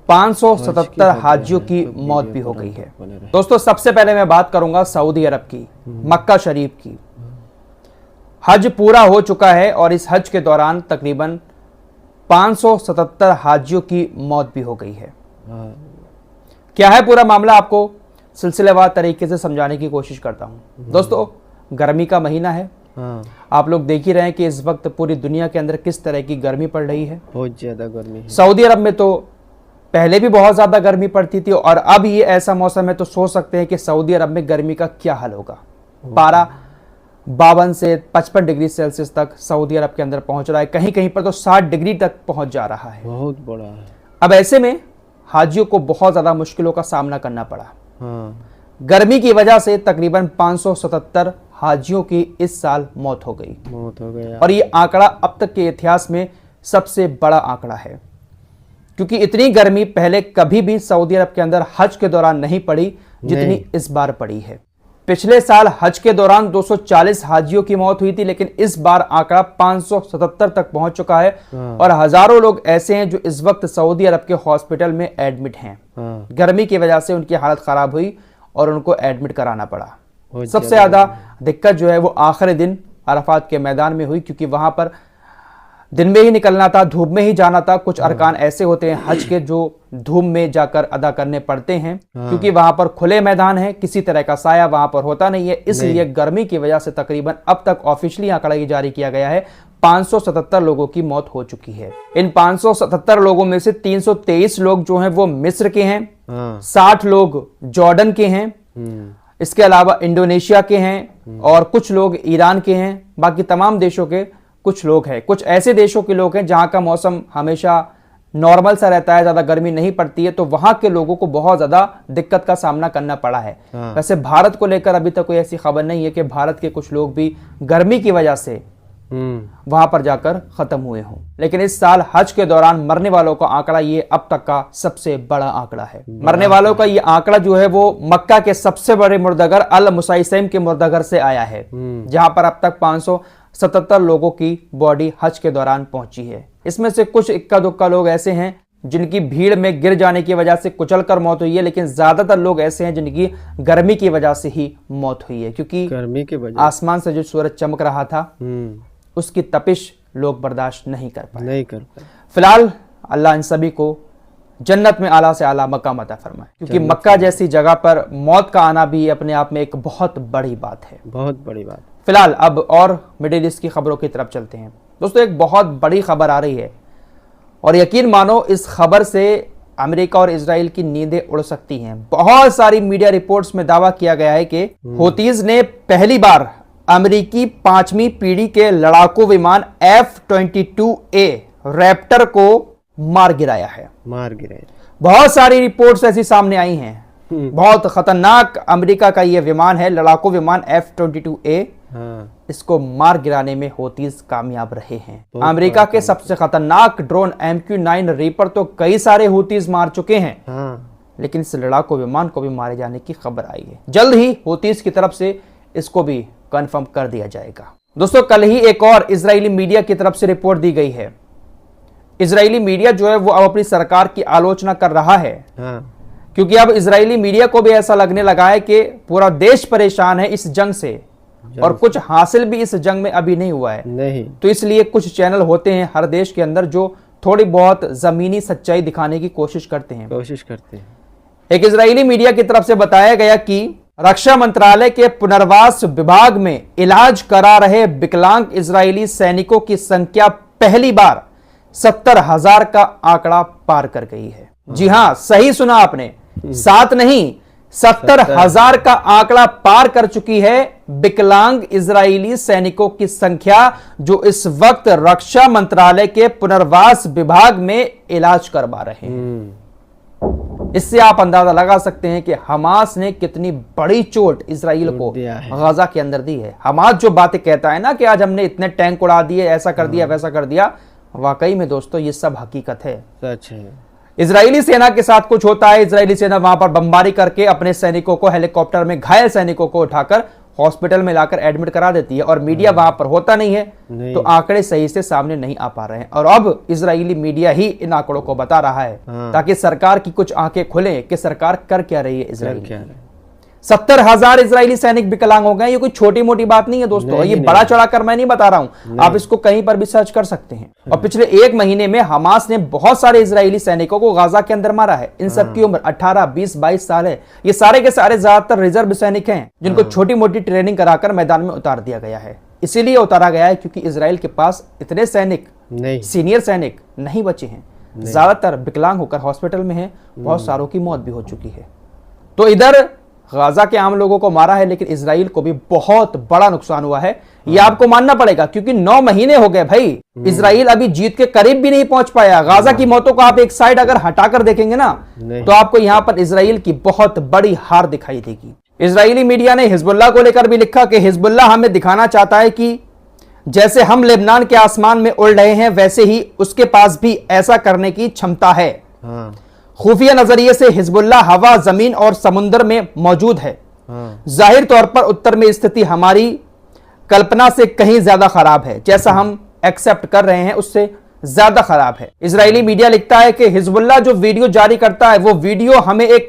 577 हाजियों की मौत भी हो गई है। दोस्तों, सबसे पहले मैं बात करूंगा सऊदी अरब की, मक्का शरीफ की। हज पूरा हो चुका है और इस हज के दौरान तकरीबन 577 हाजियों की मौत भी हो गई है। क्या है पूरा मामला, आपको सिलसिलेवार तरीके से समझाने की कोशिश करता हूं। दोस्तों, गर्मी का महीना है। आप लोग देख ही रहे हैं कि इस वक्त पूरी दुनिया के अंदर किस तरह की गर्मी पड़ रही है। बहुत ज्यादा गर्मी है। सऊदी अरब में तो पहले भी बहुत ज्यादा गर्मी पड़ती थी और अब ये ऐसा मौसम है तो सोच सकते हैं कि सऊदी अरब में गर्मी का क्या हाल होगा। पारा 52 से 55 डिग्री सेल्सियस तक सऊदी अरब के अंदर पहुंच रहा है। कहीं कहीं पर तो 60 डिग्री तक पहुंच जा रहा है। बहुत बड़ा है। अब ऐसे में हाजियों को बहुत ज्यादा मुश्किलों का सामना करना पड़ा। गर्मी की वजह से तकरीबन 577 हाजियों की इस साल मौत हो गई और ये आंकड़ा अब तक के इतिहास में सबसे बड़ा आंकड़ा है, क्योंकि इतनी गर्मी पहले कभी भी सऊदी अरब के अंदर हज के दौरान नहीं पड़ी जितनी इस बार पड़ी है। पिछले साल हज के दौरान 240 हाजियों की मौत हुई थी, लेकिन इस बार आंकड़ा 577 तक पहुंच चुका है और हजारों लोग ऐसे हैं जो इस वक्त सऊदी अरब के हॉस्पिटल में एडमिट हैं। गर्मी की वजह से उनकी हालत खराब हुई और उनको एडमिट कराना पड़ा। सबसे ज्यादा दिक्कत जो है वो आखिरी दिन अराफात के मैदान में हुई, क्योंकि वहां पर दिन में ही निकलना था, धूप में ही जाना था। कुछ अरकान ऐसे होते हैं हज के जो धूप में जाकर अदा करने पड़ते हैं, क्योंकि वहां पर खुले मैदान है, किसी तरह का साया वहां पर होता नहीं है। इसलिए गर्मी की वजह से तकरीबन अब तक ऑफिशियली आंकड़ा ये जारी किया गया है 577 लोगों की मौत हो चुकी है। इन 577 लोगों में से 323 लोग जो हैं वो मिस्र के हैं, 60 लोग जॉर्डन के हैं, इसके अलावा इंडोनेशिया के हैं और कुछ लोग ईरान के हैं। बाकी तमाम देशों के कुछ लोग हैं। कुछ ऐसे देशों के लोग हैं जहां का मौसम हमेशा नॉर्मल सा रहता है, ज्यादा गर्मी नहीं पड़ती है, तो वहां के लोगों को बहुत ज्यादा दिक्कत का सामना करना पड़ा है। वैसे भारत को लेकर अभी तक कोई ऐसी खबर नहीं है कि भारत के कुछ लोग भी गर्मी की वजह से वहां पर जाकर खत्म हुए हों, लेकिन इस साल हज के दौरान मरने वालों का आंकड़ा ये अब तक का सबसे बड़ा आंकड़ा है। मरने वालों का ये आंकड़ा जो है वो मक्का के सबसे बड़े मुर्दगर अल मुसैसम के मुर्दगर से आया है, जहां पर अब तक 577 लोगों की बॉडी हज के दौरान पहुंची है। इसमें से कुछ इक्का दुक्का लोग ऐसे हैं जिनकी भीड़ में गिर जाने की वजह से कुचल कर मौत हुई है, लेकिन ज्यादातर लोग ऐसे हैं जिनकी गर्मी की वजह से ही मौत हुई है, क्योंकि गर्मी की वजह आसमान से जो सूरज चमक रहा था उसकी तपिश लोग बर्दाश्त नहीं कर पाए। फिलहाल अल्लाह इन सभी को जन्नत में आला से आला मकाम अता फरमाए, क्योंकि मक्का जैसी जगह पर मौत का आना भी अपने आप में एक बहुत बड़ी बात है, बहुत बड़ी बात। फिलहाल अब और मिडिल ईस्ट की खबरों की तरफ चलते हैं। दोस्तों, एक बहुत बड़ी खबर आ रही है और यकीन मानो इस खबर से अमेरिका और इजराइल की नींदें उड़ सकती हैं। बहुत सारी मीडिया रिपोर्ट्स में दावा किया गया है कि हूतीज ने पहली बार अमेरिकी 5वीं पीढ़ी के लड़ाकू विमान F-22A रैप्टर को मार गिराया है। बहुत सारी रिपोर्ट्स ऐसी सामने आई हैं। बहुत खतरनाक अमेरिका का यह विमान है, लड़ाकू विमान F-22A। इसको मार गिराने में हूतीज कामयाब रहे हैं। अमेरिका के सबसे खतरनाक ड्रोन MQ-9 रीपर तो कई सारे हूतीज मार चुके हैं, लेकिन इस लड़ाकू विमान को भी मारे जाने की खबर आई है। जल्द ही हूतीज की तरफ से इसको भी कंफर्म कर दिया जाएगा। दोस्तों, कल ही एक और इजरायली मीडिया की तरफ से रिपोर्ट दी गई है। इजरायली मीडिया जो है वो अब अपनी सरकार की आलोचना कर रहा है, क्योंकि अब इजरायली मीडिया को भी ऐसा लगने लगा है कि पूरा देश परेशान है इस जंग से और कुछ हासिल भी इस जंग में अभी नहीं हुआ है। तो इसलिए कुछ चैनल होते हैं हर देश के अंदर जो थोड़ी बहुत जमीनी सच्चाई दिखाने की कोशिश करते हैं। एक इजरायली मीडिया की तरफ से बताया गया कि रक्षा मंत्रालय के पुनर्वास विभाग में इलाज करा रहे विकलांग इजरायली सैनिकों की संख्या पहली बार 70,000 का आंकड़ा पार कर गई है। जी हां, सही सुना आपने, 7 नहीं 70,000 का आंकड़ा पार कर चुकी है विकलांग इजरायली सैनिकों की संख्या, जो इस वक्त रक्षा मंत्रालय के पुनर्वास विभाग में इलाज करवा रहे हैं। इससे आप अंदाजा लगा सकते हैं कि हमास ने कितनी बड़ी चोट इजराइल को गाजा के अंदर दी है। हमास जो बातें कहता है ना कि आज हमने इतने टैंक उड़ा दिए, ऐसा कर दिया, वैसा कर दिया, वाकई में दोस्तों ये सब हकीकत है, सच है। इजरायली सेना के साथ कुछ होता है, इजरायली सेना वहां पर बमबारी करके अपने सैनिकों को, हेलीकॉप्टर में घायल सैनिकों को उठाकर हॉस्पिटल में लाकर एडमिट करा देती है और मीडिया वहां पर होता नहीं है, तो आंकड़े सही से सामने नहीं आ पा रहे हैं। और अब इजरायली मीडिया ही इन आंकड़ों को बता रहा है ताकि सरकार की कुछ आंखें खुले कि सरकार कर क्या रही है। इजराइल 70,000 इजरायली सैनिक विकलांग हो गए। ये कोई छोटी मोटी बात नहीं है दोस्तों, ये बड़ा चढ़ाकर मैं नहीं बता रहा हूं, आप इसको कहीं पर भी सर्च कर सकते हैं। और पिछले एक महीने में हमास ने बहुत सारे इजरायली सैनिकों को गाजा के अंदर मारा है। इन सब की उम्र 18, 20, 22 साल है। ये सारे के सारे ज्यादातर रिजर्व सैनिक हैं जिनको छोटी मोटी ट्रेनिंग कराकर मैदान में उतार दिया गया है। इसीलिए उतारा गया है क्योंकि इजराइल के पास इतने सैनिक सीनियर सैनिक नहीं बचे हैं, ज्यादातर विकलांग होकर हॉस्पिटल में हैं, बहुत सारों की मौत भी हो चुकी है। तो इधर गाजा के आम लोगों को मारा है, लेकिन इजराइल को भी बहुत बड़ा नुकसान हुआ है, ये आपको मानना पड़ेगा, क्योंकि 9 महीने हो गए भाई, इजराइल अभी जीत के करीब भी नहीं पहुंच पाया। गाजा की मौतों को आप एक साइड अगर हटाकर देखेंगे ना, तो आपको यहां पर इजराइल की बहुत बड़ी हार दिखाई देगी। इजरायली मीडिया ने हिजबुल्लाह को लेकर भी लिखा कि हिजबुल्लाह हमें दिखाना चाहता है कि जैसे हम लेबनान के आसमान में उड़ रहे हैं, वैसे ही उसके पास भी ऐसा करने की क्षमता है। खुफिया नजरिए से हिजबुल्लाह हवा, जमीन और समुद्र में मौजूद है। जाहिर तौर पर उत्तर में स्थिति हमारी कल्पना से कहीं ज्यादा खराब है, जैसा हम एक्सेप्ट कर रहे हैं उससे ज्यादा खराब है। इजरायली मीडिया लिखता है कि हिजबुल्लाह जो वीडियो जारी करता है, वो वीडियो हमें एक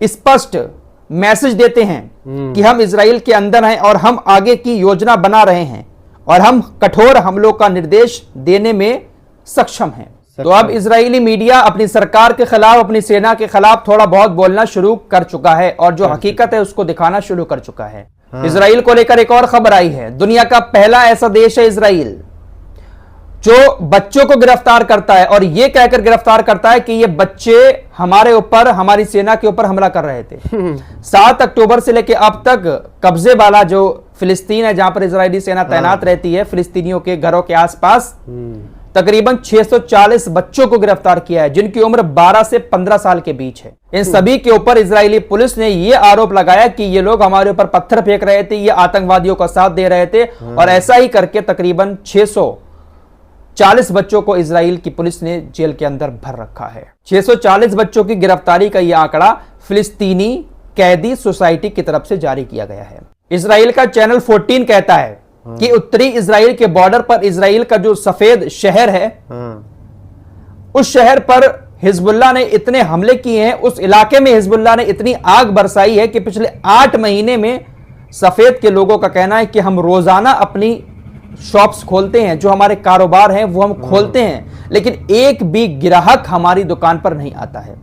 स्पष्ट मैसेज देते हैं कि हम इजराइल के अंदर हैं और हम आगे की योजना बना रहे हैं और हम कठोर हमलों का निर्देश देने में सक्षम हैं। तो अब इजरायली मीडिया अपनी सरकार के खिलाफ, अपनी सेना के खिलाफ थोड़ा बहुत बोलना शुरू कर चुका है और जो हकीकत है उसको दिखाना शुरू कर चुका है। इजराइल को लेकर एक और खबर आई है। दुनिया का पहला ऐसा देश है इजराइल जो बच्चों को गिरफ्तार करता है और यह कहकर गिरफ्तार करता है कि ये बच्चे हमारे ऊपर, हमारी सेना के ऊपर हमला कर रहे थे। 7 अक्टूबर से लेकर अब तक कब्जे वाला जो फिलिस्तीन है, जहां पर इजरायली सेना तैनात रहती है, फिलिस्तीनियों के घरों के आसपास तकरीबन 640 बच्चों को गिरफ्तार किया है, जिनकी उम्र 12 से 15 साल के बीच है। इन सभी के ऊपर इजरायली पुलिस ने यह आरोप लगाया कि ये लोग हमारे ऊपर पत्थर फेंक रहे थे, ये आतंकवादियों का साथ दे रहे थे और ऐसा ही करके तकरीबन 640 बच्चों को इजराइल की पुलिस ने जेल के अंदर भर रखा है। 640 बच्चों की गिरफ्तारी का यह आंकड़ा फिलिस्तीनी कैदी सोसाइटी की तरफ से जारी किया गया है। इजराइल का चैनल 14 कहता है कि उत्तरी इजराइल के बॉर्डर पर इजराइल का जो सफेद शहर है, उस शहर पर हिजबुल्लाह ने इतने हमले किए हैं, उस इलाके में हिजबुल्लाह ने इतनी आग बरसाई है कि पिछले 8 महीने में सफेद के लोगों का कहना है कि हम रोजाना अपनी शॉप्स खोलते हैं, जो हमारे कारोबार हैं वो हम खोलते हैं, लेकिन एक भी ग्राहक हमारी दुकान पर नहीं आता है,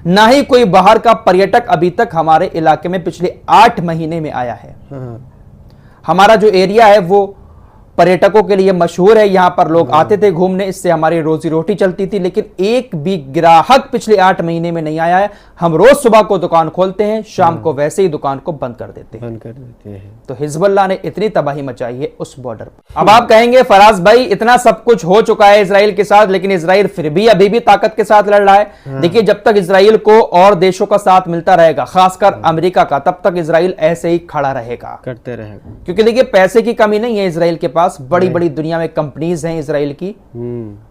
ना ही कोई बाहर का पर्यटक अभी तक हमारे इलाके में पिछले 8 महीने में आया है। हमारा जो एरिया है वो पर्यटकों के लिए मशहूर है, यहां पर लोग आते थे घूमने, इससे हमारी रोजी रोटी चलती थी, लेकिन एक भी ग्राहक पिछले 8 महीने में नहीं आया है। हम रोज सुबह को दुकान खोलते हैं, शाम को वैसे ही दुकान को बंद कर देते हैं। तो हिजबुल्लाह ने इतनी तबाही मचाई है उस बॉर्डर पर। अब आप कहेंगे फराज भाई इतना सब कुछ हो चुका है इजराइल के साथ, लेकिन इजराइल फिर भी अभी भी ताकत के साथ लड़ रहा है। देखिए, जब तक इजराइल को और देशों का साथ मिलता रहेगा, खासकर अमेरिका का, तब तक इजराइल ऐसे ही खड़ा रहेगा, करते रहेगा। क्योंकि देखिए, पैसे की कमी नहीं है इजराइल के पास, बड़ी बड़ी दुनिया में कंपनीज हैं इजराइल की,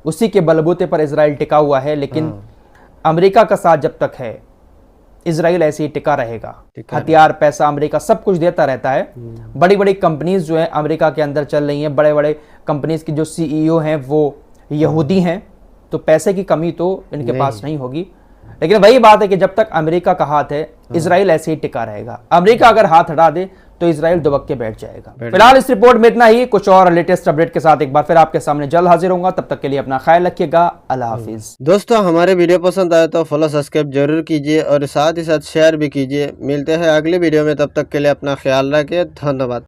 उसी के बलबूते पर इजराइल टिका हुआ है। लेकिन अमेरिका का साथ जब तक है, इजराइल ऐसे ही टिका रहेगा। हथियार, पैसा अमेरिका सब कुछ देता रहता है। बड़ी बड़ी कंपनीज जो है अमेरिका के अंदर चल रही हैं, बड़े बड़े कंपनीज की जो सीईओ हैं वो यहूदी हैं, तो पैसे की कमी तो इनके पास नहीं होगी। लेकिन वही बात है कि जब तक अमेरिका का हाथ है, इजराइल ऐसे ही टिका रहेगा। अमेरिका अगर हाथ हटा दे तो इजराइल दुबक के बैठ जाएगा। फिलहाल इस रिपोर्ट में इतना ही। कुछ और लेटेस्ट अपडेट के साथ एक बार फिर आपके सामने जल्द हाजिर होऊंगा। तब तक के लिए अपना ख्याल रखिएगा। अल्लाह हाफिज। दोस्तों, हमारे वीडियो पसंद आए तो फॉलो सब्सक्राइब जरूर कीजिए और साथ ही साथ शेयर भी कीजिए। मिलते हैं अगली वीडियो में, तब तक के लिए अपना ख्याल रखिए। धन्यवाद।